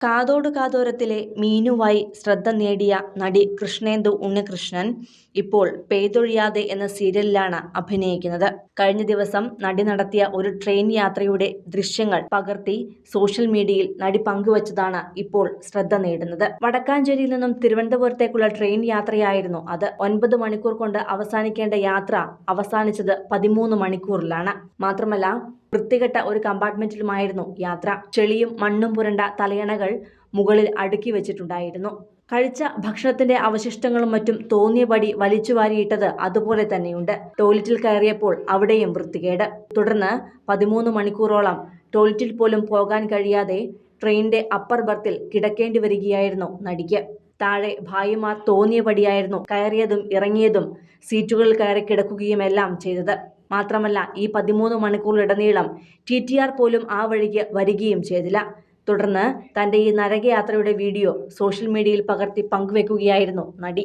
കാതോട് കാതോരത്തിലെ മീനുവായി ശ്രദ്ധ നേടിയ നടി കൃഷ്ണേന്ദു ഉണ്ണികൃഷ്ണൻ ഇപ്പോൾ പെയ്തൊഴിയാതെ എന്ന സീരിയലിലാണ് അഭിനയിക്കുന്നത്. കഴിഞ്ഞ ദിവസം നടി നടത്തിയ ഒരു ട്രെയിൻ യാത്രയുടെ ദൃശ്യങ്ങൾ പകർത്തി സോഷ്യൽ മീഡിയയിൽ നടി പങ്കുവച്ചതാണ് ഇപ്പോൾ ശ്രദ്ധ നേടുന്നത്. വടക്കാഞ്ചേരിയിൽ നിന്നും തിരുവനന്തപുരത്തേക്കുള്ള ട്രെയിൻ യാത്രയായിരുന്നു അത്. 9 മണിക്കൂർ കൊണ്ട് അവസാനിക്കേണ്ട യാത്ര അവസാനിച്ചത് 13 മണിക്കൂറിലാണ്. മാത്രമല്ല, വൃത്തികെട്ട ഒരു കമ്പാർട്ട്മെന്റിലുമായിരുന്നു യാത്ര. ചെളിയും മണ്ണും പുരണ്ട തലയണകൾ മുകളിൽ അടുക്കി വെച്ചിട്ടുണ്ടായിരുന്നു. കഴിച്ച ഭക്ഷണത്തിന്റെ അവശിഷ്ടങ്ങളും മറ്റും തോന്നിയപടി വലിച്ചുവാരിയിട്ടത് അതുപോലെ തന്നെയുണ്ട്. ടോയ്ലറ്റിൽ കയറിയപ്പോൾ അവിടെയും വൃത്തികേട്. തുടർന്ന് 13 മണിക്കൂറോളം ടോയ്ലറ്റിൽ പോലും പോകാൻ കഴിയാതെ ട്രെയിനിന്റെ അപ്പർ ബർത്തിൽ കിടക്കേണ്ടി വരികയായിരുന്നു നടിക്ക്. താഴെ ഭായിമാർ തോന്നിയപടിയായിരുന്നു കയറിയതും ഇറങ്ങിയതും സീറ്റുകളിൽ കയറി കിടക്കുകയുമെല്ലാം ചെയ്തത്. മാത്രമല്ല, ഈ 13 മണിക്കൂറിലുടനീളം TTR പോലും ആ വഴിക്ക് വരികയും ചെയ്തില്ല. തുടർന്ന് തന്റെ ഈ നരകയാത്രയുടെ വീഡിയോ സോഷ്യൽ മീഡിയയിൽ പകർത്തി പങ്കുവെക്കുകയായിരുന്നു നടി.